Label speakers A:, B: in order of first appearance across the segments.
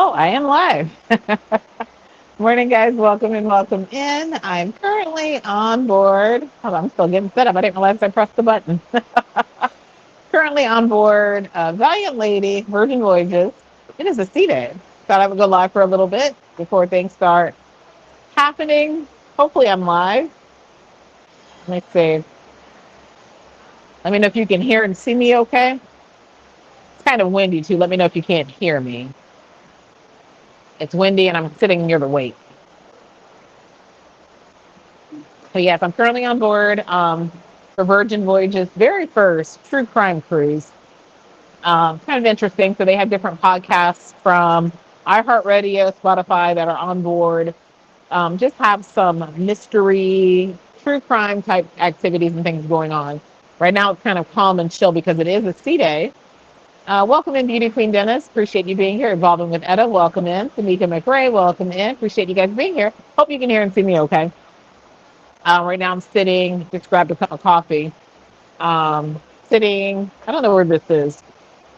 A: Oh, I am live. Morning, guys. Welcome and welcome in. I'm currently on board. Hold on, I'm still getting set up. I didn't realize I pressed the button. Currently on board Valiant Lady, Virgin Voyages. It is a sea day. Thought I would go live for a little bit before things start happening. Hopefully, I'm live. Let me see. Let me know if you can hear and see me okay. It's kind of windy, too. Let me know if you can't hear me. It's windy and I'm sitting near the wake. So yes, I'm currently on board for Virgin Voyages' very first true crime cruise. Kind of interesting. So they have different podcasts from iHeartRadio, Spotify that are on board. Just have some mystery, true crime type activities and things going on. Right now it's kind of calm and chill because it is a sea day. Welcome in, Beauty Queen Dennis. Appreciate you being here. Evolving with Etta, welcome in. Tamika McRae, welcome in. Appreciate you guys being here. Hope you can hear and see me okay. Right now I'm sitting, just grabbed a cup of coffee. Sitting, I don't know where this is.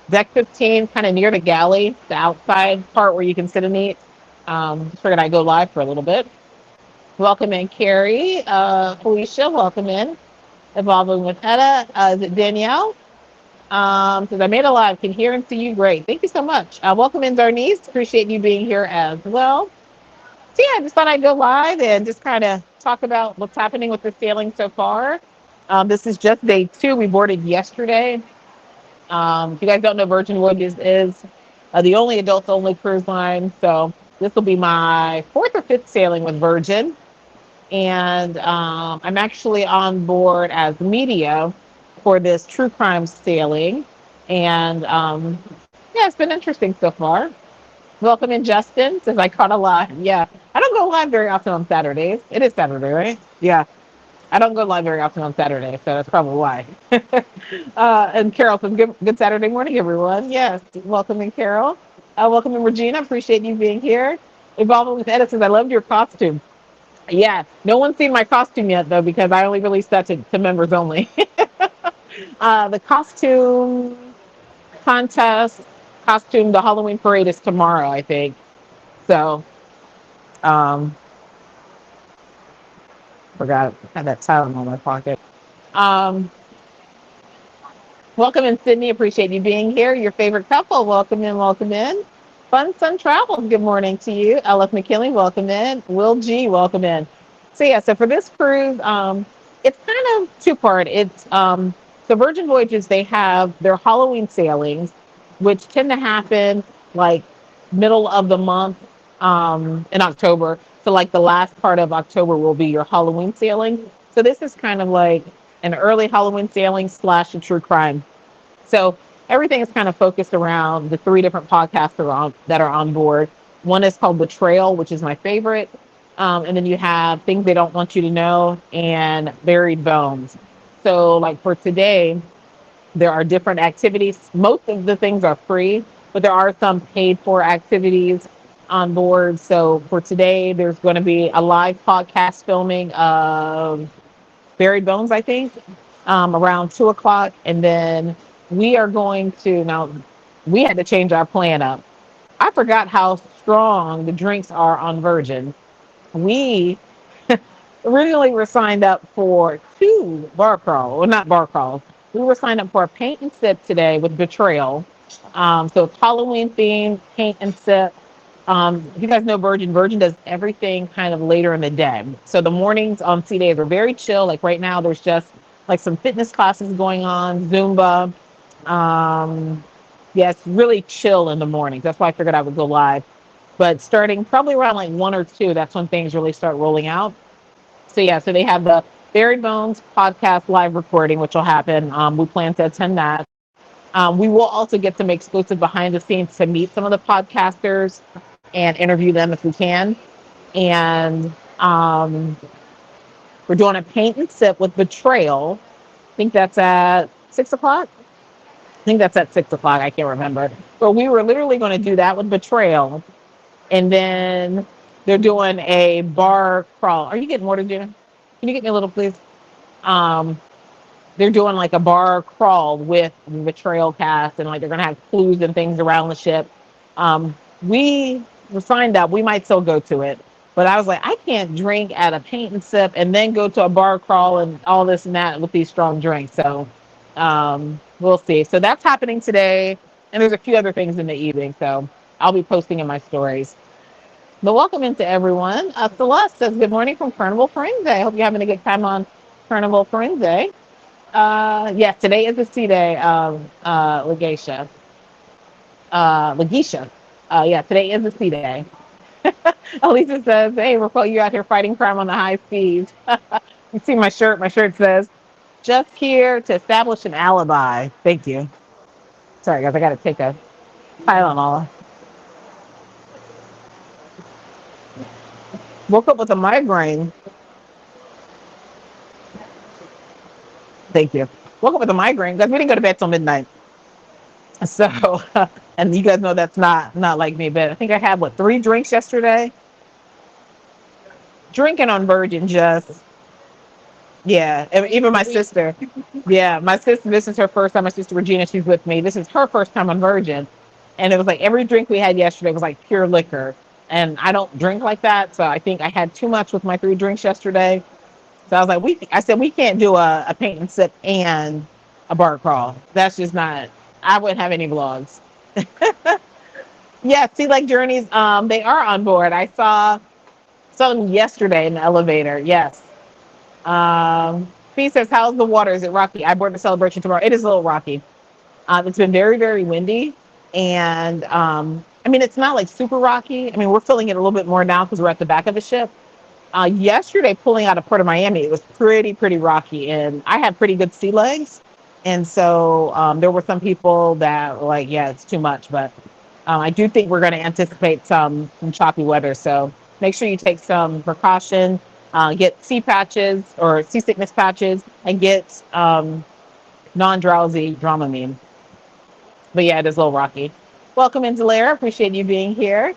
A: Deck 15, kind of near the galley, the outside part where you can sit and eat. Figured I'd go live for a little bit. Welcome in, Carrie. Felicia, welcome in. Evolving with Etta. Is it Danielle? Because I made a live, can hear and see you great. Thank you so much. Welcome in, Darnice. Appreciate you being here as well. So yeah, I just thought I'd go live and just kind of talk about what's happening with the sailing so far. This is just day 2. We boarded yesterday. If you guys don't know, Virgin Voyages is the only adults-only cruise line. So this will be my 4th or 5th sailing with Virgin. And I'm actually on board as media for this true crime sailing. And yeah, it's been interesting so far. Welcome in, Justin. Says I caught a live. Yeah, I don't go live very often on Saturdays. It is Saturday, right? Yeah, I don't go live very often on Saturday, so that's probably why. And Carol says, good Saturday morning, everyone. Yes, welcome in, Carol. Welcome in, Regina. Appreciate you being here. Evolving with Edison, I loved your costume. Yeah, no one's seen my costume yet, though, because I only released that to members only. The costume contest, the Halloween parade is tomorrow, I think. So, um, forgot I had that towel in my pocket. Um, Welcome in, Sydney. Appreciate you being here. Your favorite couple, welcome in, welcome in. Fun Sun Travels, good morning to you. LF McKinley, welcome in. Will G, welcome in. So yeah, so for this cruise, it's kind of two-part. It's the Virgin Voyages, they have their Halloween sailings, which tend to happen like middle of the month in October. So like the last part of October will be your Halloween sailing. So this is kind of like an early Halloween sailing slash a true crime. So everything is kind of focused around the 3 different podcasts that are on board. One is called Betrayal, which is my favorite. And then you have Things They Don't Want You to Know and Buried Bones. So like for today, there are different activities. Most of the things are free, but there are some paid for activities on board. So for today, there's going to be a live podcast filming of Buried Bones, I think, around 2 o'clock. And then we are going to, now, we had to change our plan up. I forgot how strong the drinks are on Virgin. We originally were signed up for 2 bar crawls, well, not bar crawls. We were signed up for a paint and sip today with Betrayal. So it's Halloween themed, paint and sip. If you guys know Virgin does everything kind of later in the day. So the mornings on C days are very chill. Like right now, there's just like some fitness classes going on, Zumba. Um, yeah, it's really chill in the mornings. That's why I figured I would go live. But starting probably around like 1 or 2, that's when things really start rolling out. So yeah, so they have the Buried Bones podcast live recording, which will happen. We plan to attend that. We will also get some exclusive behind the scenes to meet some of the podcasters and interview them if we can. And we're doing a paint and sip with Betrayal. I think that's at 6 o'clock. I think that's at 6 o'clock. I can't remember. But we were literally going to do that with Betrayal. And then they're doing a bar crawl. Are you getting water, Gina? Can you get me a little, please? Um, they're doing like a bar crawl with the Betrayal cast, and like they're gonna have clues and things around the ship. Um, we were signed up. We might still go to it. But I was like, I can't drink at a paint and sip and then go to a bar crawl and all this and that with these strong drinks. So we'll see. So that's happening today. And there's a few other things in the evening. So I'll be posting in my stories. But welcome into everyone. Celeste says, good morning from Carnival Forense. I hope you're having a good time on Carnival Forense. Yes, today is the C day, Legacia. Lagisha. Yeah, today is the C day. Elisa says, hey, Raquel, you're out here fighting crime on the high seas. You see my shirt? My shirt says, just here to establish an alibi. Thank you. Sorry, guys, I got to take a Tylenol. Woke up with a migraine. Thank you. Woke up with a migraine because we didn't go to bed till midnight. So, and you guys know that's not like me, but I think I had, what, 3 drinks yesterday? Drinking on Virgin just, yeah, even my sister. Yeah, my sister, this is her first time. My sister Regina, she's with me. This is her first time on Virgin. And it was like every drink we had yesterday was like pure liquor. And I don't drink like that. So I think I had too much with my 3 drinks yesterday. So I was like, I said, we can't do a paint and sip and a bar crawl. That's just not, I wouldn't have any vlogs. Yeah, Sea Lake Journeys, they are on board. I saw some yesterday in the elevator. Yes. Fee says, how's the water? Is it rocky? I board the celebration tomorrow. It is a little rocky. It's been very, very windy. And I mean, it's not like super rocky. I mean, we're feeling it a little bit more now because we're at the back of the ship. Yesterday, pulling out of Port of Miami, it was pretty rocky. And I have pretty good sea legs. And so there were some people that were like, yeah, it's too much. But I do think we're going to anticipate some choppy weather. So make sure you take some precaution. Get sea patches or seasickness patches and get non-drowsy Dramamine. But yeah, it is a little rocky. Welcome into Lara. Appreciate you being here.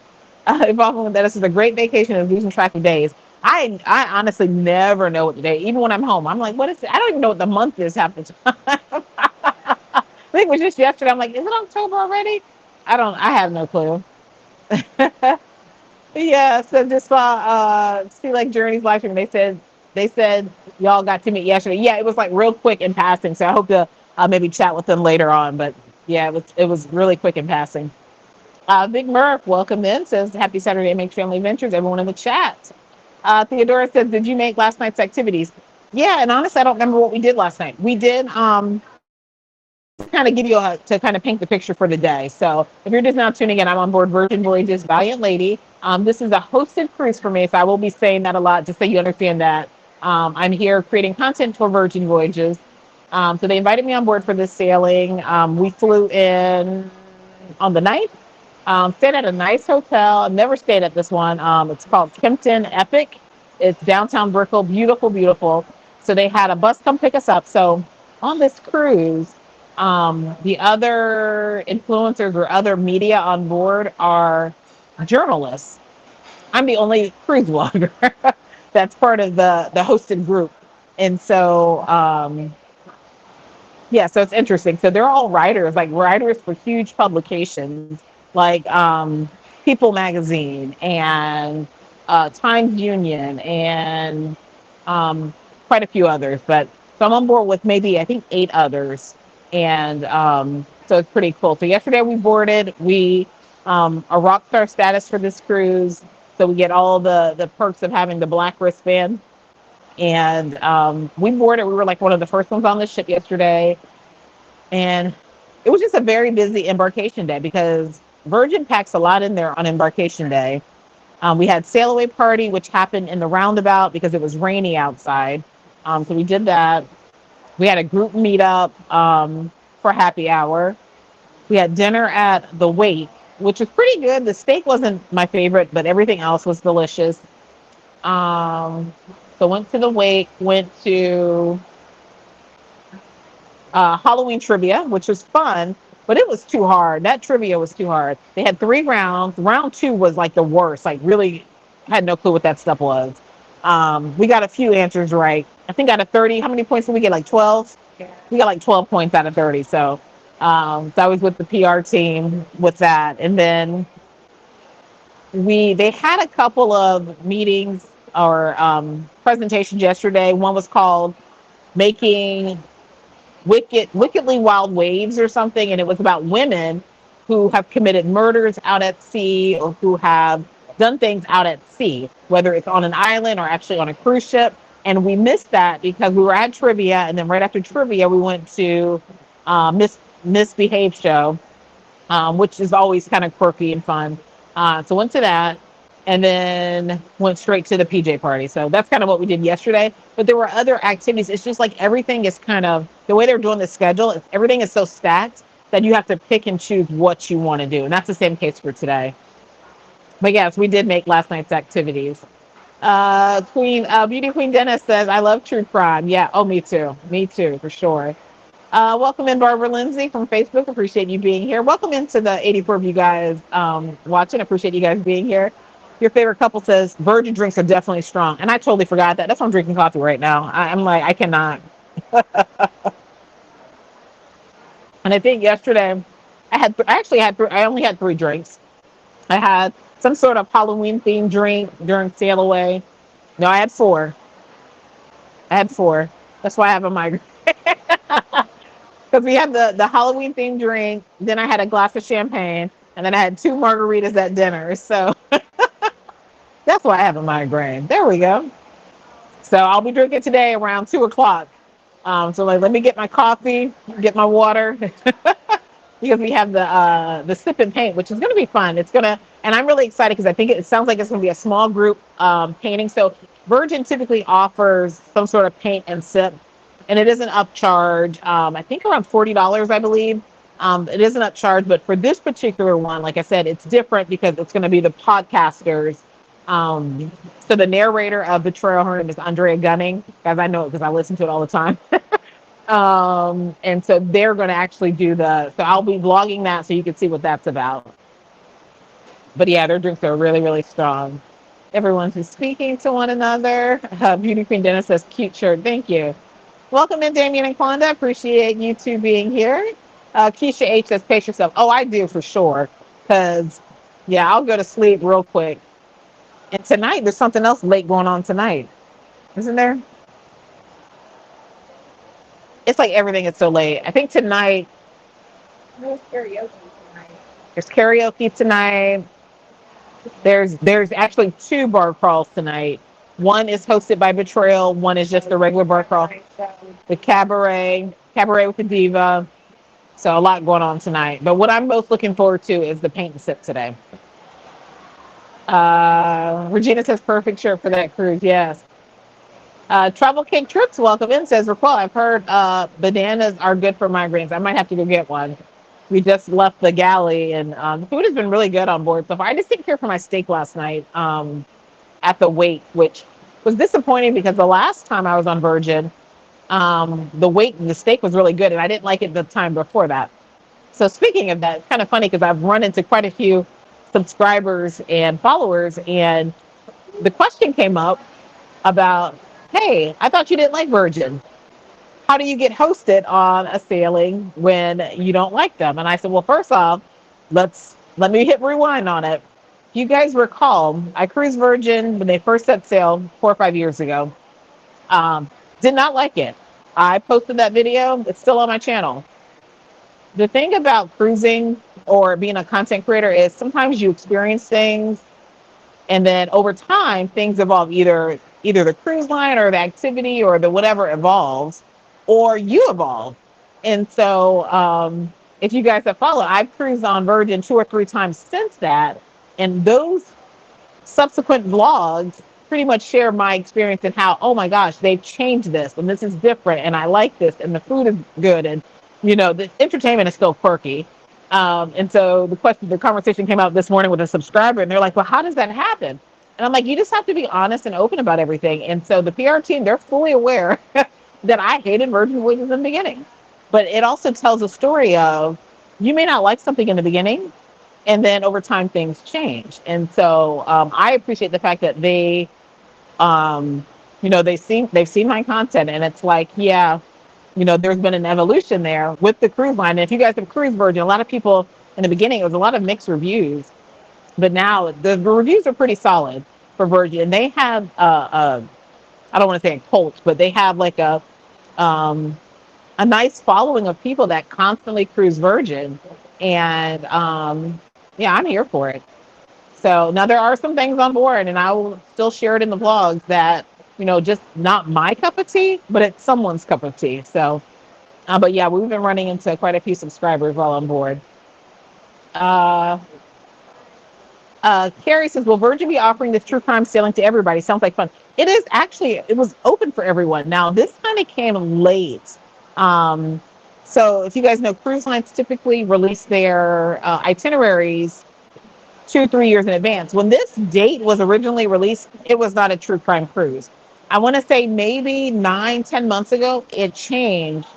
A: Evolving with that, this is a great vacation and losing track of days. I honestly never know what the day, even when I'm home. I'm like, what is it? I don't even know what the month is half the time. I think it was just yesterday. I'm like, is it October already? I have no clue. Yeah, so just saw Sea Lake Journeys live stream. They said y'all got to meet yesterday. Yeah, it was like real quick in passing. So I hope to maybe chat with them later on. But yeah, it was really quick in passing. Big Murph, welcome in. Says happy Saturday, Make Family Ventures. Everyone in the chat. Theodora says, did you make last night's activities? Yeah, and honestly, I don't remember what we did last night. We did kind of give you to kind of paint the picture for the day. So if you're just now tuning in, I'm on board Virgin Voyages Valiant Lady. This is a hosted cruise for me, so I will be saying that a lot just so you understand that I'm here creating content for Virgin Voyages. So they invited me on board for this sailing. We flew in on the 9th. Stayed at a nice hotel. I've never stayed at this one. It's called Kempton Epic. It's downtown Brickell. Beautiful, beautiful. So they had a bus come pick us up. So on this cruise, the other influencers or other media on board are journalists. I'm the only cruise blogger that's part of the hosted group. And so yeah, so it's interesting. So they're all writers, like writers for huge publications like People Magazine and Times Union and quite a few others. But so I'm on board with maybe I think 8 others, and so it's pretty cool. So yesterday we boarded. We a rock star status for this cruise, so we get all the perks of having the black wristband. And we boarded. We were like one of the first ones on the ship yesterday, and it was just a very busy embarkation day because Virgin packs a lot in there on embarkation day. We had sail away party, which happened in the roundabout because it was rainy outside. So we did that. We had a group meetup for happy hour. We had dinner at the Wake, which was pretty good. The steak wasn't my favorite, but everything else was delicious. So went to the Wake, went to Halloween trivia, which was fun, but it was too hard. That trivia was too hard. They had 3 rounds. Round 2 was like the worst. Like really had no clue what that stuff was. We got a few answers right. I think out of 30, how many points did we get? Like 12? We got like 12 points out of 30. So I was with the PR team with that. And then they had a couple of meetings or presentations yesterday. One was called Making Wickedly Wild Waves or something, and it was about women who have committed murders out at sea or who have done things out at sea, whether it's on an island or actually on a cruise ship. And we missed that because we were at trivia, and then right after trivia, we went to Misbehave show, which is always kind of quirky and fun. So went to that, and then went straight to the PJ party. So that's kind of what we did yesterday. But there were other activities. It's just like everything is kind of the way they're doing the schedule. Everything is so stacked that you have to pick and choose what you want to do, and that's the same case for today. But yes, we did make last night's activities. Beauty Queen Dennis says, "I love true crime." Yeah. Oh, me too, for sure. Welcome in, Barbara Lindsay from Facebook. Appreciate you being here. Welcome into the 84 of you guys watching. Appreciate you guys being here. Your favorite couple says virgin drinks are definitely strong, and I totally forgot that. That's why I'm drinking coffee right now. I'm like, I cannot. And I think yesterday I only had 3 drinks. I had some sort of Halloween themed drink during sail away. No, I had 4. I had 4. That's why I have a migraine. Because we had the Halloween themed drink, then I had a glass of champagne, and then I had 2 margaritas at dinner. So that's why I have a migraine. There we go. So I'll be drinking today around 2 o'clock. So like, let me get my coffee, get my water, because we have the sip and paint, which is going to be fun. And I'm really excited because I think it sounds like it's going to be a small group painting. So Virgin typically offers some sort of paint and sip, and it is an upcharge. I think around $40, I believe. It is an upcharge, but for this particular one, like I said, it's different because it's going to be the podcasters. So the narrator of Betrayal, her name is Andrea Gunning, guys. I know it because I listen to it all the time. And so they're going to actually so I'll be vlogging that so you can see what that's about. But yeah, their drinks are really, really strong. Everyone's just speaking to one another. Beauty Queen Dennis says, cute shirt. Thank you. Welcome in, Damien and Klonda. Appreciate you two being here. Keisha H says, pace yourself. Oh, I do for sure. Because, yeah, I'll go to sleep real quick. And tonight, there's something else late going on tonight. Isn't there? It's like everything is so late. I think tonight. There's karaoke tonight. There's karaoke tonight. There's actually 2 bar crawls tonight. One is hosted by Betrayal. One is just a regular bar crawl. The cabaret with the diva. So a lot going on tonight. But what I'm most looking forward to is the paint and sip today. Regina says perfect shirt for that cruise. Yes. Travel Cake Trips, welcome in, says Raquel, I've heard bananas are good for migraines. I might have to go get one. We just left the galley, and the food has been really good on board so far. I just didn't care for my steak last night at the wait, which was disappointing because the last time I was on Virgin, the steak was really good, and I didn't like it the time before that. So speaking of that, it's kind of funny because I've run into quite a few subscribers and followers, and the question came up about, hey, I thought you didn't like Virgin. How do you get hosted on a sailing when you don't like them? And I said, well, first off, let me hit rewind on it. If you guys recall, I cruised Virgin when they first set sail 4 or 5 years ago. Did not like it. I posted that video. It's still on my channel. The thing about cruising or being a content creator is sometimes you experience things, and then over time, things evolve. Either the cruise line or the activity or the whatever evolves, or you evolve. And so if you guys have followed, I've cruised on Virgin 2 or 3 times since that. And those subsequent vlogs pretty much share my experience and how, oh my gosh, they've changed this and this is different and I like this and the food is good and, the entertainment is still quirky. And so the conversation came out this morning with a subscriber and they're like, well, how does that happen? And I'm like, you just have to be honest and open about everything. And so the PR team, they're fully aware that I hated Virgin Voyages in the beginning. But it also tells a story of you may not like something in the beginning, and then over time things change. And so I appreciate the fact that they've seen my content, and it's like, yeah, there's been an evolution there with the cruise line. And if you guys have cruised Virgin, a lot of people in the beginning, it was a lot of mixed reviews. But now the reviews are pretty solid for Virgin. They have I don't want to say a cult, but they have like um, a nice following of people that constantly cruise Virgin, and yeah, I'm here for it. So now there are some things on board, and I will still share it in the vlogs that just not my cup of tea, but it's someone's cup of tea. So, but yeah, we've been running into quite a few subscribers while on board. Uh, Carrie says, "Will Virgin be offering this true crime sailing to everybody? Sounds like fun." It is actually. It was open for everyone. Now this kind of came late. Um, so if you guys know, cruise lines typically release their itineraries 2, 3 years in advance. When this date was originally released, it was not a true crime cruise. I want to say maybe 9, 10 months ago, it changed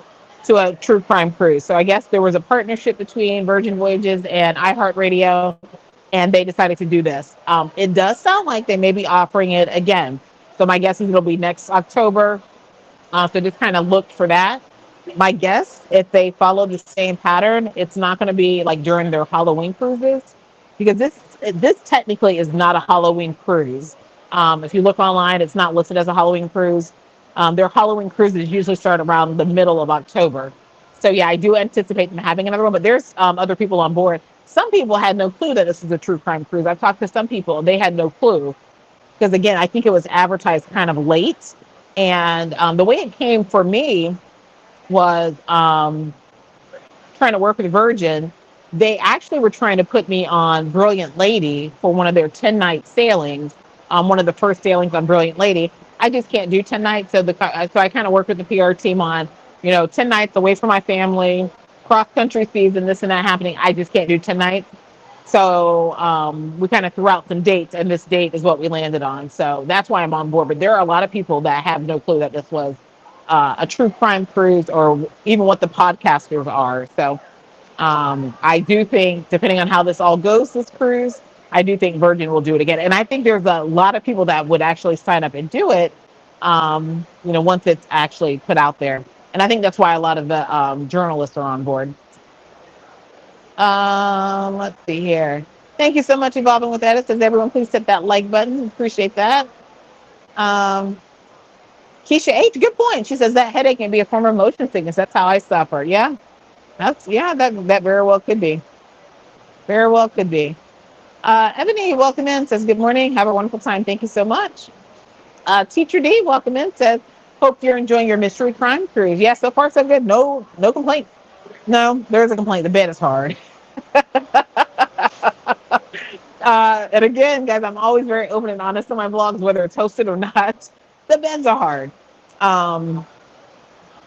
A: to a true crime cruise. So I guess there was a partnership between Virgin Voyages and iHeartRadio, and they decided to do this. It does sound like they may be offering it again. So my guess is it'll be next October. So just kind of look for that. My guess, if they follow the same pattern, it's not going to be like during their Halloween cruises, because this technically is not a Halloween cruise. If you look online, it's not listed as a Halloween cruise. Their Halloween cruises usually start around the middle of October. So yeah, I do anticipate them having another one, but there's other people on board. Some people had no clue that this is a true crime cruise. I've talked to some people, and they had no clue because again, I think it was advertised kind of late, and the way it came for me was trying to work with Virgin. They actually were trying to put me on Brilliant Lady for one of their 10-night sailings, one of the first sailings on Brilliant Lady. I just can't do 10 nights, so I kind of worked with the PR team on 10 nights away from my family, cross country season, this and that happening. I just can't do 10 nights. So we kind of threw out some dates, and this date is what we landed on. So that's why I'm on board. But there are a lot of people that have no clue that this was a true crime cruise, or even what the podcasters are. So I do think, depending on how this all goes, this cruise, I do think Virgin will do it again. And I think there's a lot of people that would actually sign up and do it, once it's actually put out there. And I think that's why a lot of the journalists are on board. Let's see here. Thank you so much, Evolving with Edis. Says everyone, please hit that like button. Appreciate that. Um, Keisha H, good point. She says that headache can be a form of motion sickness. That's how I suffer. Yeah, that very well could be. Very well could be. Ebony, welcome in. Says good morning. Have a wonderful time. Thank you so much. Teacher D, welcome in. Says hope you're enjoying your mystery crime cruise. Yeah, so far so good. No complaint. No, there's a complaint. The bed is hard. And again, guys, I'm always very open and honest on my vlogs, whether it's hosted or not. The beds are hard. Um,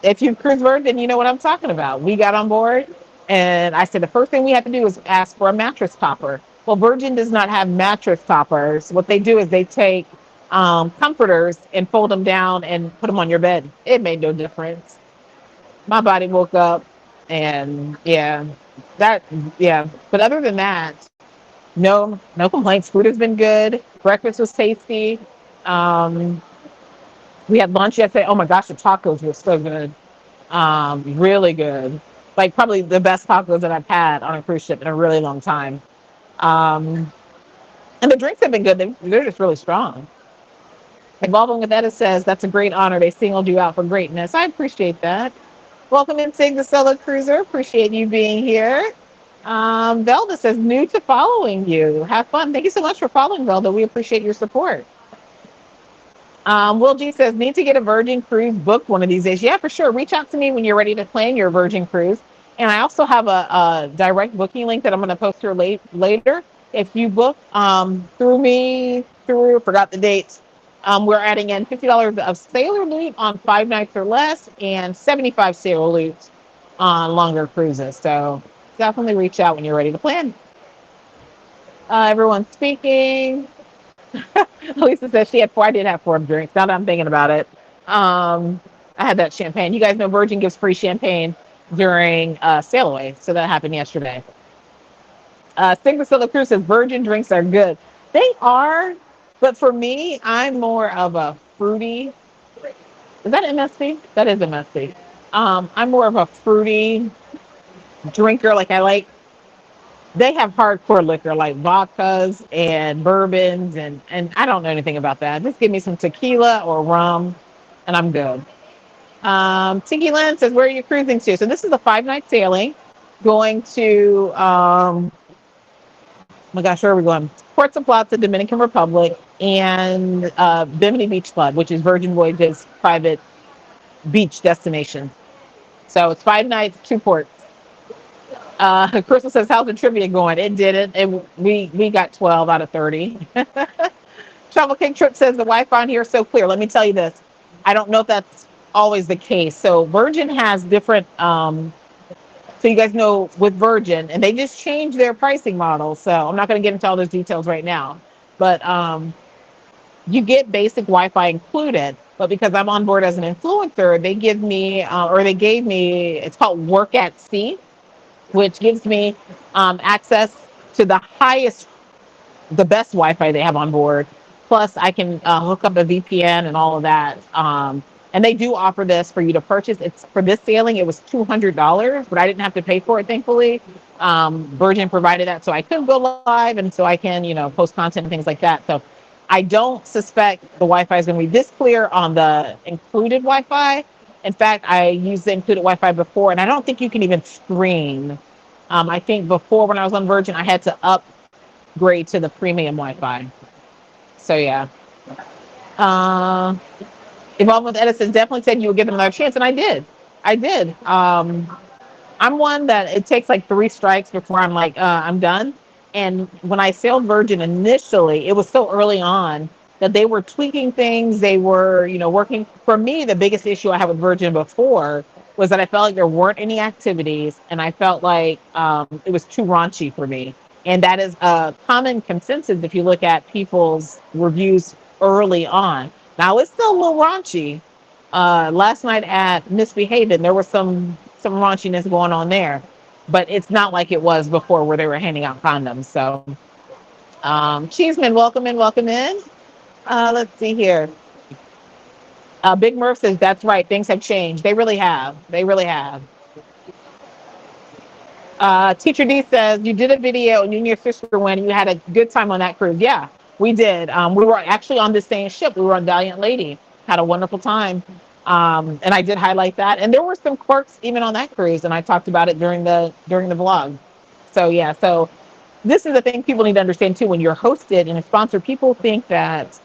A: if you cruise Virgin, you know what I'm talking about. We got on board, and I said the first thing we have to do is ask for a mattress topper. Well, Virgin does not have mattress toppers. What they do is they take comforters and fold them down and put them on your bed. It made no difference. My body woke up, and yeah. But other than that, no complaints. Food has been good. Breakfast was tasty. Um, we had lunch yesterday. Oh my gosh, the tacos were so good. Really good. Like probably the best tacos that I've had on a cruise ship in a really long time. Um, and the drinks have been good. They're just really strong. Evolving with Edda says, that's a great honor. They singled you out for greatness. I appreciate that. Welcome in, Sig the Solo Cruiser. Appreciate you being here. Velda says, new to following you. Have fun. Thank you so much for following, Velda. We appreciate your support. Will G says, need to get a Virgin cruise booked one of these days. Yeah, for sure. Reach out to me when you're ready to plan your Virgin cruise. And I also have a direct booking link that I'm going to post here later. If you book forgot the dates, we're adding in $50 of sailor loot on 5 nights or less, and 75 sailor loot on longer cruises. So definitely reach out when you're ready to plan. Everyone's speaking. Lisa says she had 4. I did have 4 drinks. Now that I'm thinking about it, I had that champagne. You guys know Virgin gives free champagne during sail away, so that happened yesterday. Sigma Solo Cruz says Virgin drinks are good. They are, but for me, I'm more of a fruity. Is that MSC? That is MSC. I'm more of a fruity drinker. Like I like They have hardcore liquor like vodkas and bourbons, and I don't know anything about that. Just give me some tequila or rum, and I'm good. Tiki Lynn says, "Where are you cruising to?" So this is a 5 night sailing, going to oh my gosh, where are we going? Puerto Plata, Dominican Republic, and Bimini Beach Club, which is Virgin Voyages' private beach destination. So it's 5 nights, 2 ports. Crystal says, "How's the trivia going?" It didn't. We got 12 out of 30. Travel King Trip says the Wi-Fi on here is so clear. Let me tell you this. I don't know if that's always the case. So Virgin has different. So you guys know with Virgin, and they just changed their pricing model. So I'm not going to get into all those details right now. But you get basic Wi-Fi included. But because I'm on board as an influencer, they give me, or they gave me, it's called Work at Sea, which gives me access to the best Wi-Fi they have on board. Plus, I can hook up a VPN and all of that. And they do offer this for you to purchase. It's for this sailing, it was $200, but I didn't have to pay for it, thankfully. Virgin provided that so I could go live and so I can, post content and things like that. So I don't suspect the Wi-Fi is going to be this clear on the included Wi-Fi. In fact, I used the included Wi-Fi before, and I don't think you can even stream. I think before when I was on Virgin, I had to upgrade to the premium Wi-Fi. So yeah. Uh, Evolve with Edison definitely said you would give them another chance, and I did. I did. I'm one that it takes like 3 strikes before I'm like, I'm done. And when I sailed Virgin initially, it was so early on that they were tweaking things. They were, working. For me, the biggest issue I had with Virgin before was that I felt like there weren't any activities, and I felt like it was too raunchy for me. And that is a common consensus if you look at people's reviews early on. Now it's still a little raunchy. Last night at Misbehaving, there was some raunchiness going on there, but it's not like it was before where they were handing out condoms. So, Cheeseman, welcome in, welcome in. Let's see here. Big Murph says that's right. Things have changed. They really have. They really have. Teacher D says you did a video and you and your sister went and you had a good time on that cruise. Yeah, we did. We were actually on the same ship. We were on Valiant Lady. Had a wonderful time. And I did highlight that. And there were some quirks even on that cruise, and I talked about it during the vlog. So yeah, so this is the thing people need to understand too. When you're hosted and a sponsor, people think that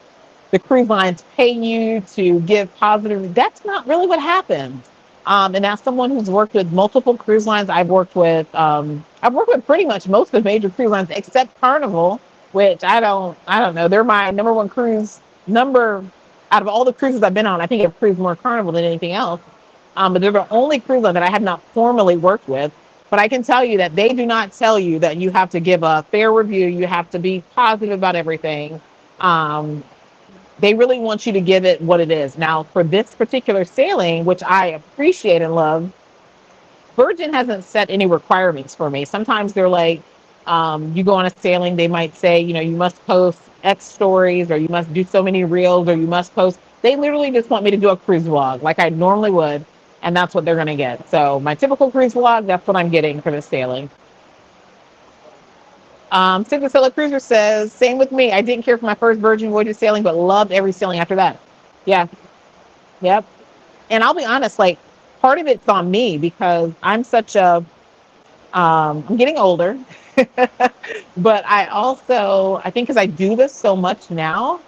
A: the cruise lines pay you to give positive. That's not really what happens. And as someone who's worked with multiple cruise lines, I've worked with pretty much most of the major cruise lines except Carnival, which I don't know. They're my number one cruise number out of all the cruises I've been on. I think I've cruised more Carnival than anything else. But they're the only cruise line that I have not formally worked with. But I can tell you that they do not tell you that you have to give a fair review. You have to be positive about everything. Um, they really want you to give it what it is. Now, for this particular sailing, which I appreciate and love, Virgin hasn't set any requirements for me. Sometimes they're like, you go on a sailing, they might say, you must post X stories, or you must do so many reels, or you must post. They literally just want me to do a cruise vlog like I normally would, and that's what they're going to get. So my typical cruise vlog, that's what I'm getting for this sailing. Sigma Cruiser says, same with me. I didn't care for my first Virgin Voyages sailing, but loved every sailing after that. Yeah. Yep. And I'll be honest, like part of it's on me because I'm getting older, but I think because I do this so much now,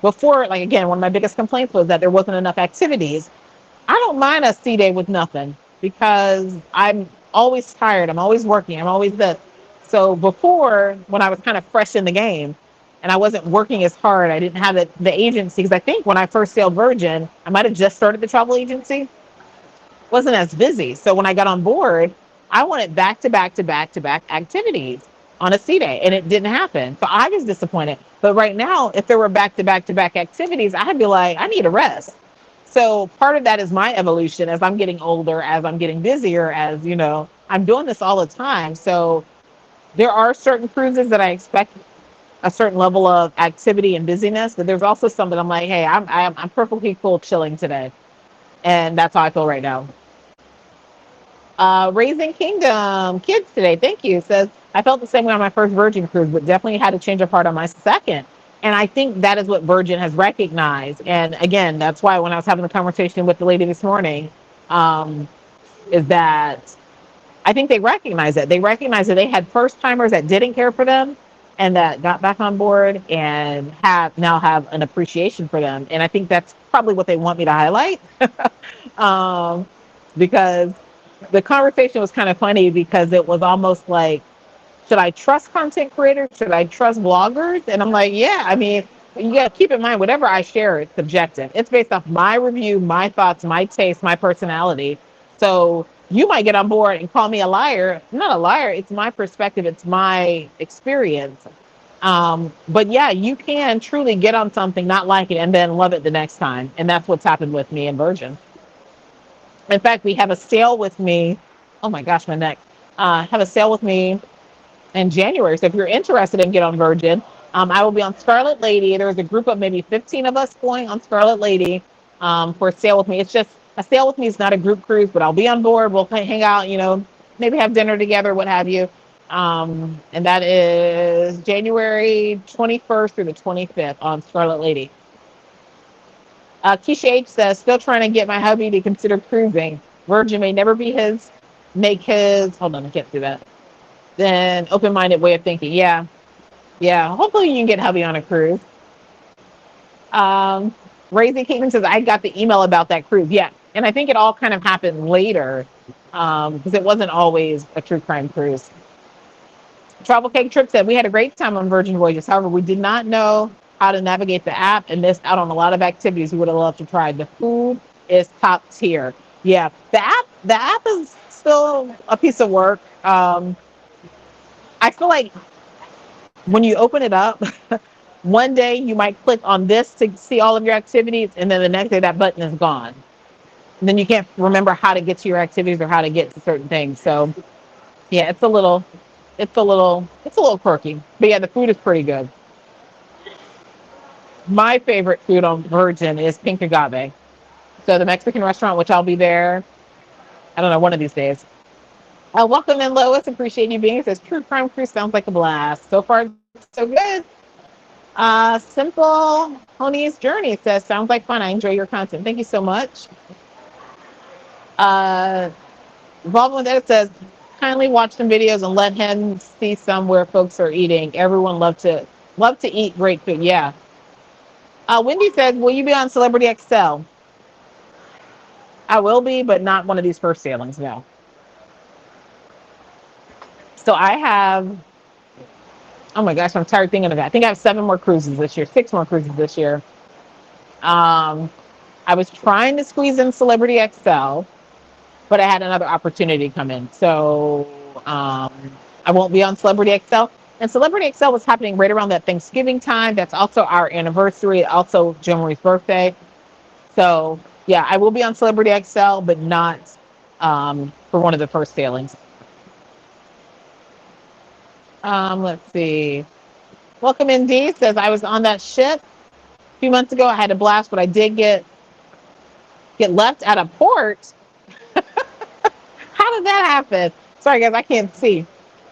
A: before, like, again, one of my biggest complaints was that there wasn't enough activities. I don't mind a sea day with nothing because I'm always tired. I'm always working. I'm always this. So before, when I was kind of fresh in the game and I wasn't working as hard, I didn't have the agency. Because I think when I first sailed Virgin, I might have just started the travel agency, wasn't as busy. So when I got on board, I wanted back to back to back to back activities on a sea day, and it didn't happen. So I was disappointed. But right now, if there were back to back to back activities, I'd be like, I need a rest. So part of that is my evolution as I'm getting older, as I'm getting busier, as I'm doing this all the time. So there are certain cruises that I expect a certain level of activity and busyness, but there's also some that I'm like, hey, I'm perfectly cool chilling today, and that's how I feel right now. Raising Kingdom Kids today, thank you, says I felt the same way on my first Virgin cruise, but definitely had to change of heart on my second. And I think that is what Virgin has recognized. And again, that's why when I was having the conversation with the lady this morning, um, is that I think they recognize it. They recognize that they had first timers that didn't care for them and that got back on board and have an appreciation for them. And I think that's probably what they want me to highlight. um, because the conversation was kind of funny because it was almost like, should I trust content creators? Should I trust bloggers? And I'm like, yeah, I mean, you got to keep in mind, whatever I share, it's subjective. It's based off my review, my thoughts, my taste, my personality. So you might get on board and call me a liar. I'm not a liar. It's my perspective. It's my experience. But yeah, you can truly get on something, not like it, and then love it the next time. And that's what's happened with me and Virgin. In fact, we have a sale with me. Oh my gosh, my neck. Have a sale with me in January. So if you're interested in Get on Virgin, I will be on Scarlet Lady. There's a group of maybe 15 of us going on Scarlet Lady for a sail with me. It's just a sail with me. It's not a group cruise, but I'll be on board. We'll hang out, maybe have dinner together, what have you. And that is January 21st through the 25th on Scarlet Lady. Keisha H says, still trying to get my hubby to consider cruising. Virgin may never be make his, hold on, I can't do that. Then open-minded way of thinking. Yeah. Hopefully you can get hubby on a cruise. Raising Caitlin says, I got the email about that cruise. Yeah. And I think it all kind of happened later because it wasn't always a true crime cruise. Travel Cake Trip said, we had a great time on Virgin Voyages. However, we did not know how to navigate the app and missed out on a lot of activities we would have loved to try. The food is top tier. Yeah. The app is still a piece of work. I feel like when you open it up, one day you might click on this to see all of your activities, and then the next day that button is gone. And then you can't remember how to get to your activities or how to get to certain things. So yeah, it's a little quirky. But yeah, the food is pretty good. My favorite food on Virgin is Pink Agave. So the Mexican restaurant, which I'll be there, I don't know, one of these days. Welcome in, Lois. Appreciate you being here. It says True Crime Cruise sounds like a blast. So far, so good. Simple Honey's Journey says, sounds like fun. I enjoy your content. Thank you so much. Involvement with Edit says, kindly watch some videos and let him see some where folks are eating. Everyone love to eat great food. Yeah. Wendy says, will you be on Celebrity XL? I will be, but not one of these first sailings, no. So I have, oh my gosh, I'm tired thinking of that. I think I have 6 more cruises this year. I was trying to squeeze in Celebrity XL, but I had another opportunity come in. So I won't be on Celebrity XL. And Celebrity XL was happening right around that Thanksgiving time. That's also our anniversary, also Joe-Marie's birthday. So yeah, I will be on Celebrity XL, but not for one of the first sailings. Let's see. Welcome in, D says, I was on that ship a few months ago. I had a blast, but I did get left at a port. How did that happen? Sorry, guys, I can't see.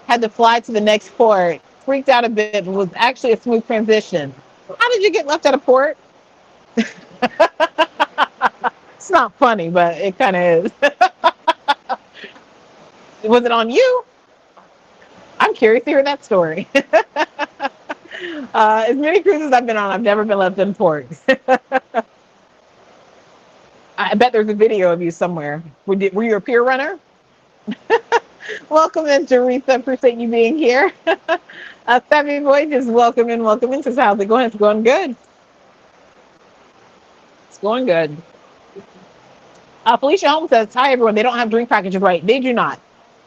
A: Had to fly to the next port. Freaked out a bit, but was actually a smooth transition. How did you get left at a port? It's not funny, but it kind of is. Was it on you? I'm curious to hear that story. As many cruises I've been on, I've never been left in port. I bet there's a video of you somewhere. Were you a pier runner? Welcome in, Teresa. Appreciate you being here. Savvy Voyages, welcome in. Says, how's it going? It's going good. It's going good. Felicia Holmes says, hi, everyone. They don't have drink packages, right? They do not.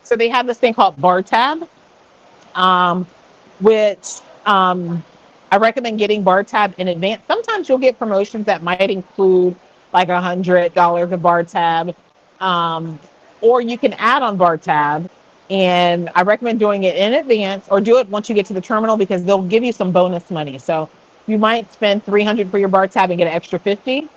A: So they have this thing called Bar Tab. Which I recommend getting Bar Tab in advance. Sometimes you'll get promotions that might include like $100 of Bar Tab, or you can add on Bar Tab. And I recommend doing it in advance or do it once you get to the terminal because they'll give you some bonus money. So you might spend $300 for your Bar Tab and get an extra $50.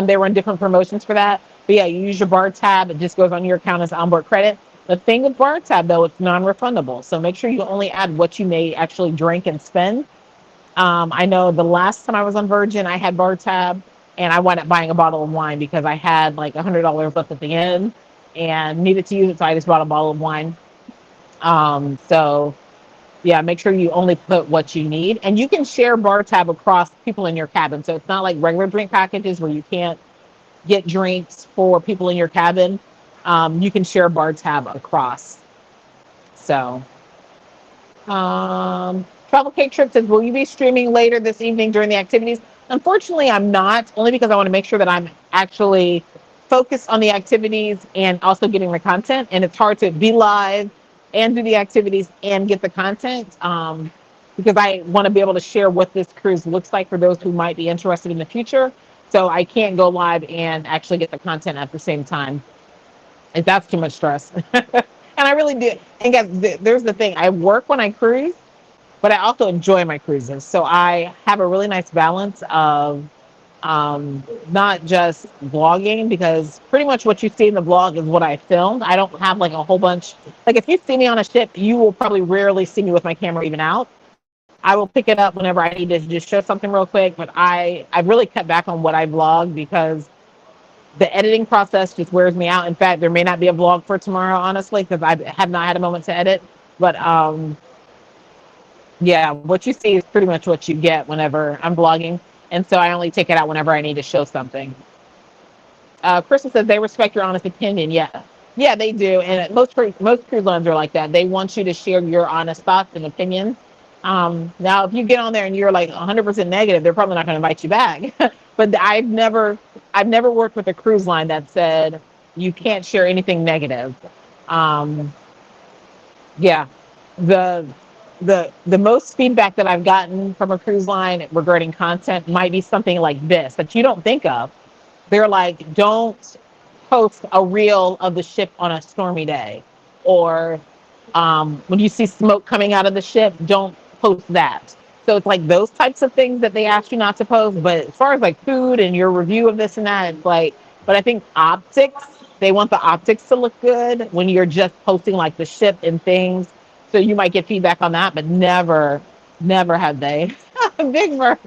A: They run different promotions for that. But yeah, you use your Bar Tab. It just goes on your account as onboard credit. The thing with bar tab though, it's non-refundable. So make sure you only add what you may actually drink and spend. I know the last time I was on Virgin, I had bar tab and I wound up buying a bottle of wine because I had like $100 left at the end and needed to use it. So I just bought a bottle of wine. So yeah, make sure you only put what you need, and you can share bar tab across people in your cabin. So it's not like regular drink packages where you can't get drinks for people in your cabin. You can share bar tab across. So, Travel Cake Trip says, will you be streaming later this evening during the activities? Unfortunately, I'm not, only because I want to make sure that I'm actually focused on the activities and also getting the content. And it's hard to be live and do the activities and get the content, because I want to be able to share what this cruise looks like for those who might be interested in the future. So I can't go live and actually get the content at the same time. And that's too much stress. And I really do. And guys, there's the thing. I work when I cruise, but I also enjoy my cruises. So I have a really nice balance of not just vlogging, because pretty much what you see in the vlog is what I filmed. I don't have like a whole bunch. Like if you see me on a ship, you will probably rarely see me with my camera even out. I will pick it up whenever I need to just show something real quick. But I've really cut back on what I vlog because the editing process just wears me out. In fact, there may not be a vlog for tomorrow, honestly, because I have not had a moment to edit. But yeah, what you see is pretty much what you get whenever I'm vlogging. And so I only take it out whenever I need to show something. Krista says they respect your honest opinion. Yeah. Yeah, they do. And most cruise lines are like that. They want you to share your honest thoughts and opinions. Now, if you get on there and you're like 100% negative, they're probably not going to invite you back. But I've never worked with a cruise line that said you can't share anything negative. Um, yeah, the the most feedback that I've gotten from a cruise line regarding content might be something like this that you don't think of. They're like, don't post a reel of the ship on a stormy day, or when you see smoke coming out of the ship, don't post that. So it's like those types of things that they ask you not to post. But as far as like food and your review of this and that, it's like, but I think optics, they want the optics to look good when you're just posting like the ship and things. So you might get feedback on that, but never have they. Big Murph.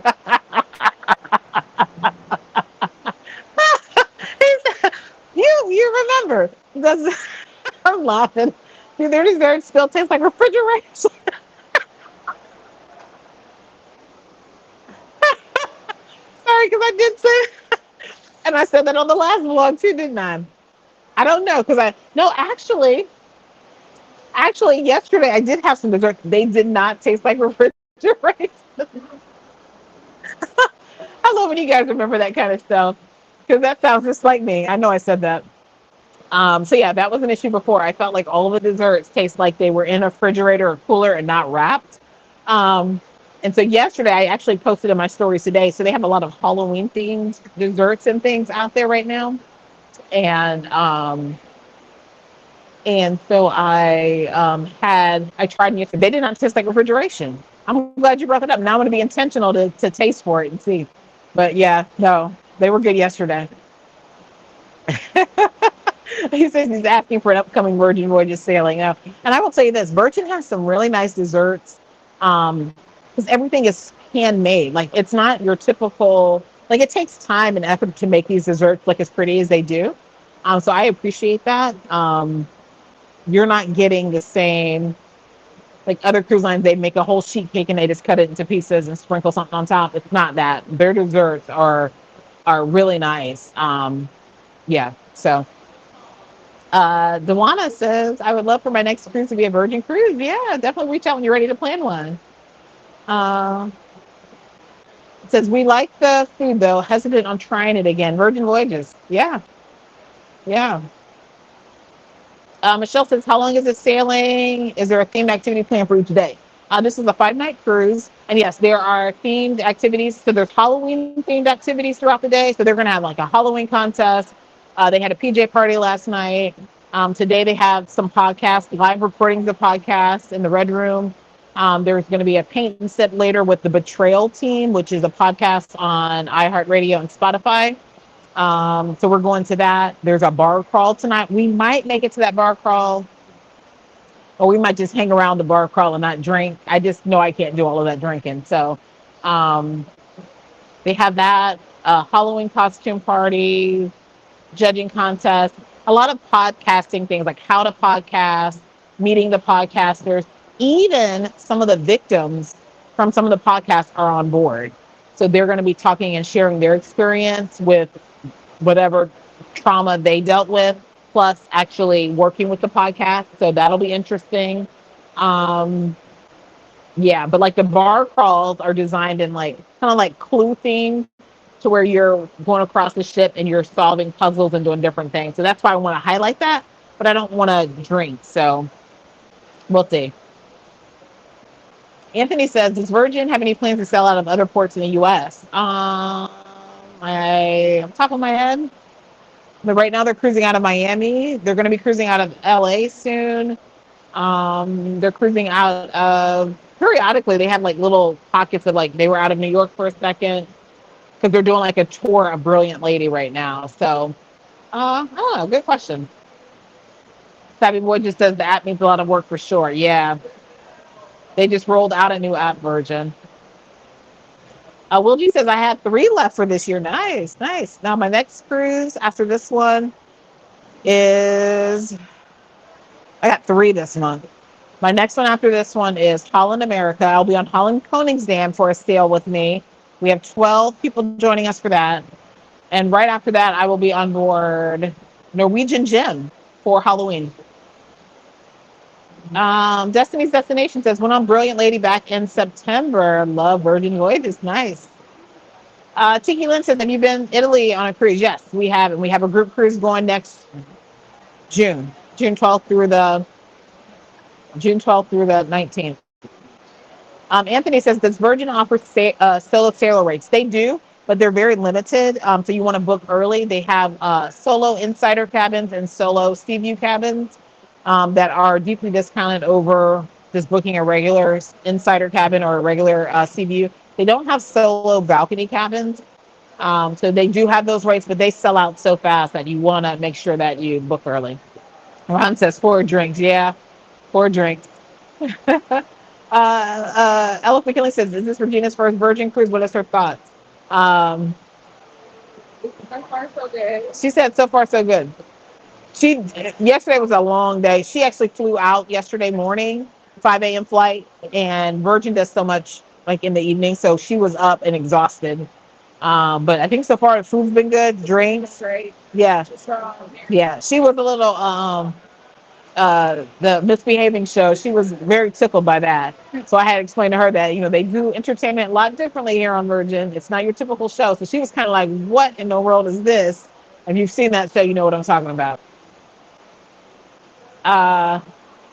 A: You remember. That's, I'm laughing. Dude, their dessert still tastes like refrigeration. Sorry, because I did say, and I said that on the last vlog too, didn't I? I don't know, because I no, actually yesterday I did have some dessert. They did not taste like refrigeration. I love when you guys remember that kind of stuff, because that sounds just like me. I know I said that. So yeah, that was an issue before. I felt like all of the desserts taste like they were in a refrigerator or cooler and not wrapped. Um, and so yesterday I actually posted in my stories today. So they have a lot of Halloween themed desserts and things out there right now. And so I tried them yesterday. They did not taste like refrigeration. I'm glad you brought that up. Now I'm going to be intentional to taste for it and see. But yeah, no, they were good yesterday. He says he's asking for an upcoming Virgin Voyages sailing. And I will tell you this, Virgin has some really nice desserts, because everything is handmade. Like it's not your typical, like it takes time and effort to make these desserts look as pretty as they do. So I appreciate that. You're not getting the same, like other cruise lines, they make a whole sheet cake and they just cut it into pieces and sprinkle something on top. It's not that. Their desserts are really nice. Yeah, so Dewana says, I would love for my next cruise to be a Virgin cruise. Yeah, definitely reach out when you're ready to plan one. Uh, it says, we like the food though, hesitant on trying it again. Virgin Voyages. Yeah, yeah. Michelle says, how long is it sailing? Is there a themed activity planned for each day? This is a 5-night cruise. And yes, there are themed activities. So there's Halloween themed activities throughout the day. So they're going to have like a Halloween contest. They had a PJ party last night. Today they have some podcasts, live recordings of podcasts in the Red Room. There's going to be a paint and sip later with the Betrayal Team, which is a podcast on iHeartRadio and Spotify. So we're going to that. There's a bar crawl tonight. We might make it to that bar crawl. or we might just hang around the bar crawl and not drink. I just know I can't do all of that drinking. So um, they have that Halloween costume party, judging contest, a lot of podcasting things like how to podcast, meeting the podcasters, even some of the victims from some of the podcasts are on board. So they're going to be talking and sharing their experience with whatever trauma they dealt with, plus actually working with the podcast. So that'll be interesting. Um, yeah, but like the bar crawls are designed in like kind of like clue themed to where you're going across the ship and you're solving puzzles and doing different things. So that's why I want to highlight that, but I don't want to drink. So we'll see. Anthony says, does Virgin have any plans to sell out of other ports in the US? On top of my head, but right now they're cruising out of Miami. They're going to be cruising out of LA soon. They're cruising out of periodically. They have like little pockets of like they were out of New York for a second because they're doing like a tour of Brilliant Lady right now. So, I don't know. Good question. Savvy Boy just says the app needs a lot of work for sure. Yeah, they just rolled out a new app version. Will G says I have 3 left for this year. Nice, nice. Now my next cruise after this one is I got 3 this month. My next one after this one is Holland America. I'll be on Holland Koningsdam for a sail with me. We have 12 people joining us for that. And right after that, I will be on board Norwegian Gem for Halloween. Destiny's Destination says, went on Brilliant Lady back in September. Love Virgin Voyages. Nice. Tiki Lynn says, have you been Italy on a cruise? Yes, we have. And we have a group cruise going next June 12th through the 19th. Anthony says, does Virgin offer solo sailor rates? They do, but they're very limited. So you want to book early. They have solo insider cabins and solo sea view cabins that are deeply discounted over just booking a regular insider cabin or a regular sea view. They don't have solo balcony cabins. So they do have those rates, but they sell out so fast that you want to make sure that you book early. Ron says 4 drinks. Yeah, 4 drinks. Ella McKinley says, is this Regina's first Virgin cruise? What is her thoughts? So far, so good. She said, so far, so good. Yesterday was a long day. She actually flew out yesterday morning, 5 a.m. flight, and Virgin does so much like in the evening. So she was up and exhausted. But I think so far the food's been good. Drinks. Right. Yeah. Yeah. She was a little, the misbehaving show, she was very tickled by that. So I had to explain to her that, they do entertainment a lot differently here on Virgin. It's not your typical show. So she was kind of like, what in the world is this? If you've seen that show, you know what I'm talking about.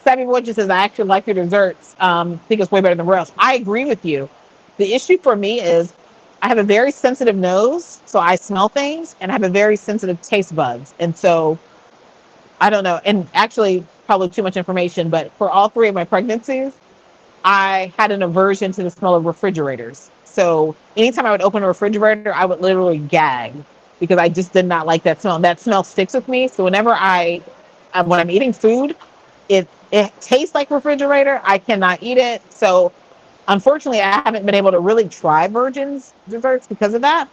A: Savvy Boy just says, I actually like your desserts. Think it's way better than Royals. I agree with you. The issue for me is I have a very sensitive nose, so I smell things, and I have a very sensitive taste buds. And so I don't know. And actually, probably too much information, but for all 3 of my pregnancies, I had an aversion to the smell of refrigerators. So anytime I would open a refrigerator, I would literally gag because I just did not like that smell. That smell sticks with me. So whenever when I'm eating food, it tastes like refrigerator. I cannot eat it. So unfortunately, I haven't been able to really try Virgin's desserts because of that.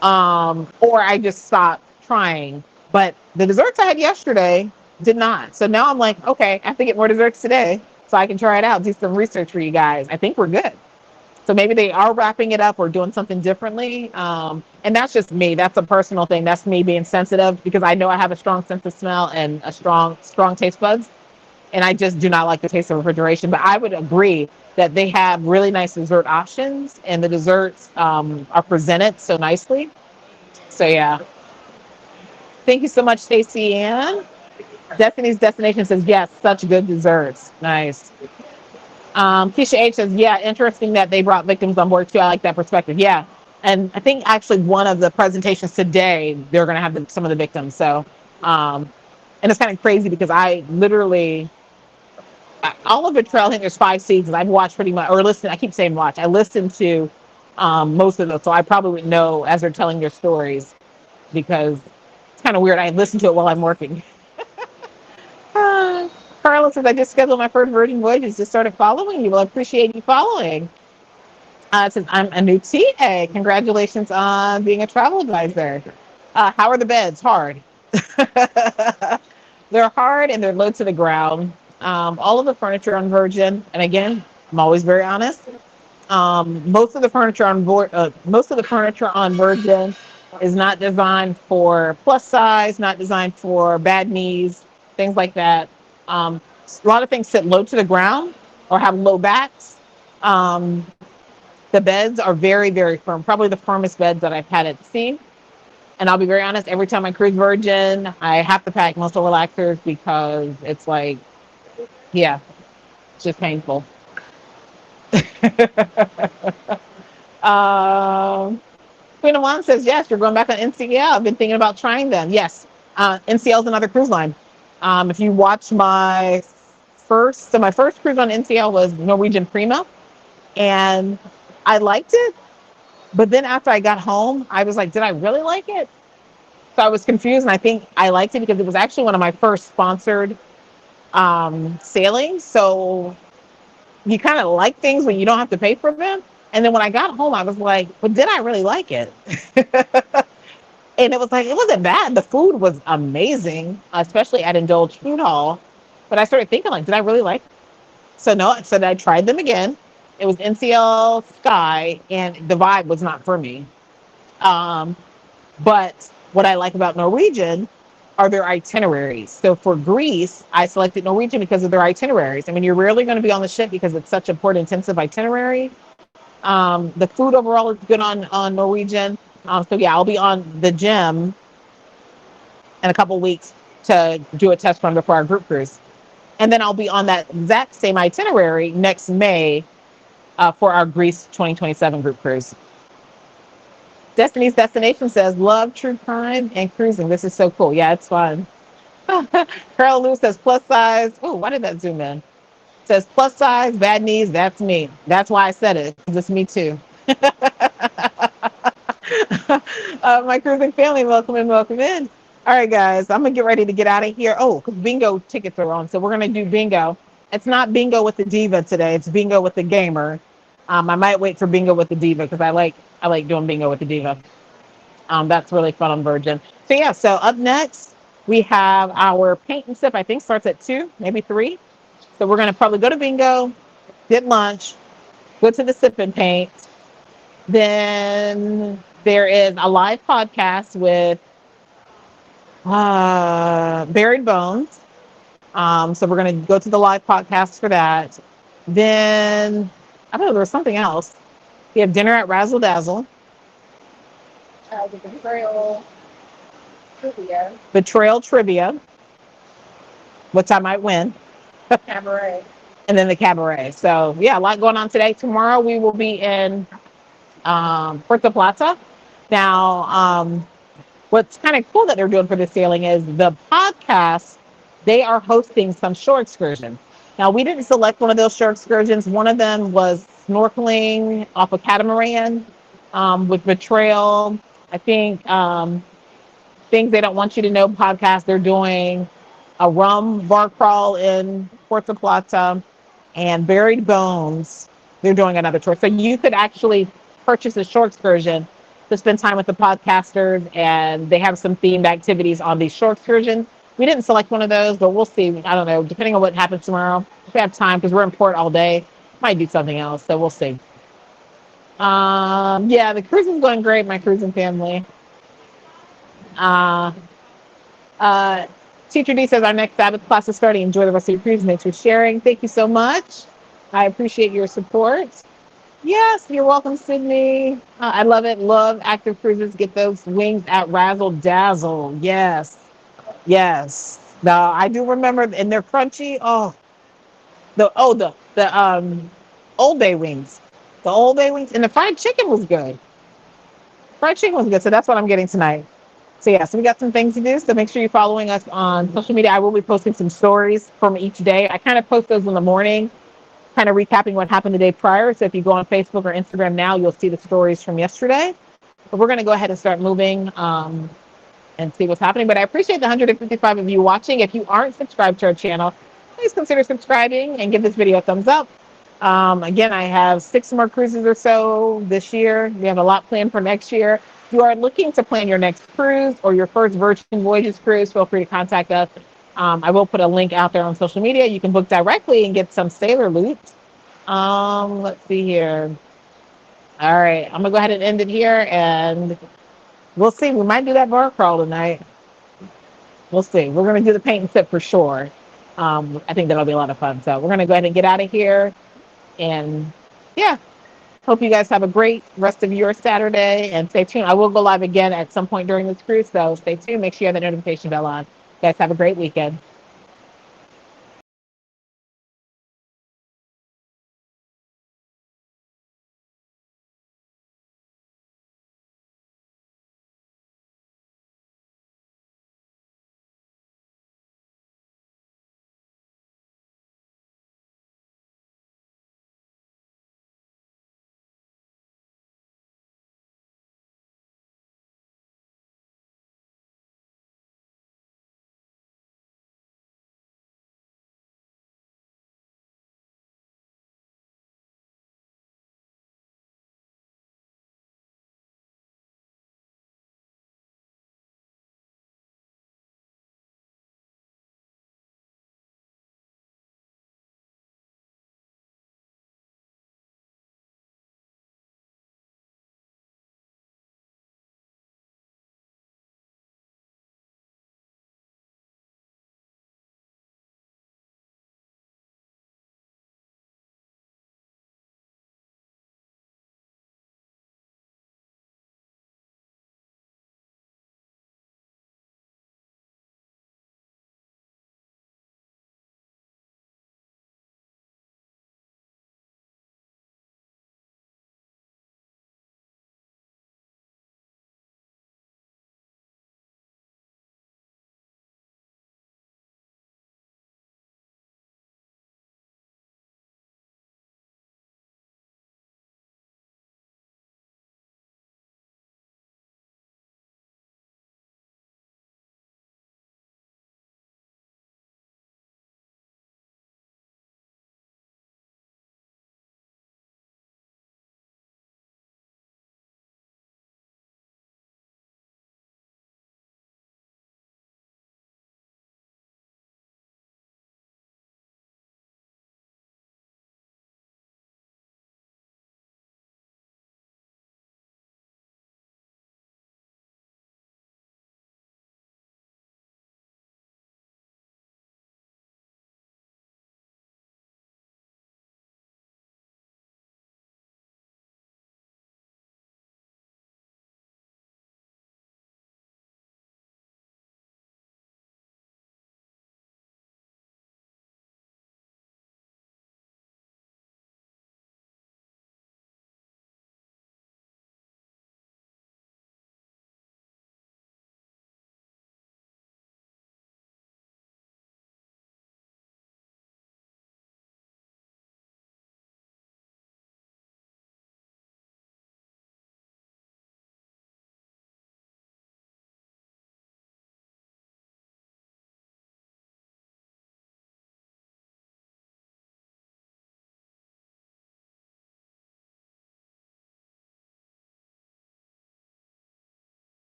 A: Or I just stopped trying. But the desserts I had yesterday did not. So now I'm like, okay, I have to get more desserts today so I can try it out, do some research for you guys. I think we're good. So maybe they are wrapping it up or doing something differently. And that's just me. That's a personal thing. That's me being sensitive because I know I have a strong sense of smell and a strong taste buds. And I just do not like the taste of refrigeration. But I would agree that they have really nice dessert options and the desserts are presented so nicely. So yeah. Thank you so much, Stacey Ann. Destiny's Destination says, yes, such good desserts. Nice. Keisha H says, yeah, interesting that they brought victims on board too. I like that perspective. Yeah. And I think actually one of the presentations today, they're going to have some of the victims. So, and it's kind of crazy because I literally, all of the trail, I think there's 5 seasons. I've watched pretty much, or listen, I keep saying watch. I listened to most of those. So I probably would know as they're telling their stories because it's kind of weird. I listen to it while I'm working. Carla says, I just scheduled my first Virgin Voyages. Just started following you. Well, I appreciate you following. It says, I'm a new TA. Congratulations on being a travel advisor. How are the beds? Hard. They're hard and they're low to the ground. All of the furniture on Virgin, and again, I'm always very honest. Most of the furniture on board, most of the furniture on Virgin is not designed for plus size, not designed for bad knees, things like that. A lot of things sit low to the ground or have low backs. Um, the beds are very, very firm, probably the firmest beds that I've had at sea. And I'll be very honest, every time I cruise Virgin, I have to pack muscle relaxers because it's like, yeah, it's just painful. um, Queen of Wands says, yes, you're going back on NCL. I've been thinking about trying them. Yes, NCL is another cruise line. If you watch my my first cruise on NCL was Norwegian Prima, and I liked it. But then after I got home, I was like, did I really like it? So I was confused, and I think I liked it because it was actually one of my first sponsored sailings. So you kind of like things when you don't have to pay for them. And then when I got home, I was like, but did I really like it? And it was like, it wasn't bad. The food was amazing, especially at Indulge Food Hall. But I started thinking, like, did I really like it? So no, so I tried them again. It was NCL Sky, and the vibe was not for me. Um, but what I like about Norwegian are their itineraries. So for Greece, I selected Norwegian because of their itineraries. I mean, you're rarely going to be on the ship because it's such a port intensive itinerary. The food overall is good on Norwegian. So yeah, I'll be on the gym in a couple of weeks to do a test run before our group cruise. And then I'll be on that exact same itinerary next May for our Greece 2027 group cruise. Destiny's Destination says, love true crime and cruising. This is so cool. Yeah, it's fun. Carol Lou says, plus size. Oh, why did that zoom in? Says, plus size, bad knees. That's me. That's why I said it. It's me too. My cruising family, welcome in, welcome in. All right, guys, I'm going to get ready to get out of here. Oh, because bingo tickets are on. So we're going to do bingo. It's not bingo with the diva today. It's bingo with the gamer. I might wait for bingo with the diva because I like doing bingo with the diva. That's really fun on Virgin. So yeah, so up next, we have our paint and sip, I think starts at 2, maybe 3. So we're going to probably go to bingo, get lunch, go to the sip and paint. Then there is a live podcast with Buried Bones. So we're going to go to the live podcast for that. Then, I don't know, there's something else. We have dinner at Razzle Dazzle. The Betrayal Trivia, which I might win. Cabaret. And then the cabaret. So yeah, a lot going on today. Tomorrow we will be in Puerto Plata. Now, what's kind of cool that they're doing for this sailing is the podcast, they are hosting some shore excursions. Now, we didn't select one of those shore excursions. One of them was snorkeling off a catamaran with Betrayal. I think Things They Don't Want You to Know podcast, they're doing a rum bar crawl in Puerto Plata, and Buried Bones, they're doing another tour. So you could actually purchase a shore excursion to spend time with the podcasters, and they have some themed activities on these shore excursions. We didn't select one of those, but we'll see. I don't know, depending on what happens tomorrow. If we have time, because we're in port all day, might do something else, so we'll see. Yeah, the cruising's going great, my cruising family. Uh, uh, Teacher D says our next Sabbath class is starting. Enjoy the rest of your cruise. Thanks for sharing. Thank you so much. I appreciate your support. Yes, you're welcome, Sydney. I love it. Love active cruises. Get those wings at Razzle Dazzle. Yes, yes. No, I do remember, and they're crunchy. Oh, the Old Bay wings. The Old Bay wings, and the fried chicken was good. Fried chicken was good. So that's what I'm getting tonight. So yeah, so we got some things to do. So make sure you're following us on social media. I will be posting some stories from each day. I kind of post those in the morning, kind of recapping what happened the day prior. So if you go on Facebook or Instagram now, you'll see the stories from yesterday. But we're going to go ahead and start moving and see what's happening. But I appreciate the 155 of you watching. If you aren't subscribed to our channel, please consider subscribing and give this video a thumbs up. Again, I have 6 more cruises or so this year. We have a lot planned for next year. If you are looking to plan your next cruise or your first Virgin Voyages cruise, feel free to contact us. I will put a link out there on social media. You can book directly and get some sailor loot. Let's see here. All right, I'm gonna go ahead and end it here, and we'll see. We might do that bar crawl tonight. We'll see. We're gonna do the paint and sip for sure. I think that'll be a lot of fun. So we're gonna go ahead and get out of here. And yeah, hope you guys have a great rest of your Saturday, and stay tuned. I will go live again at some point during this cruise, so stay tuned. Make sure you have the notification bell on. You guys have a great weekend.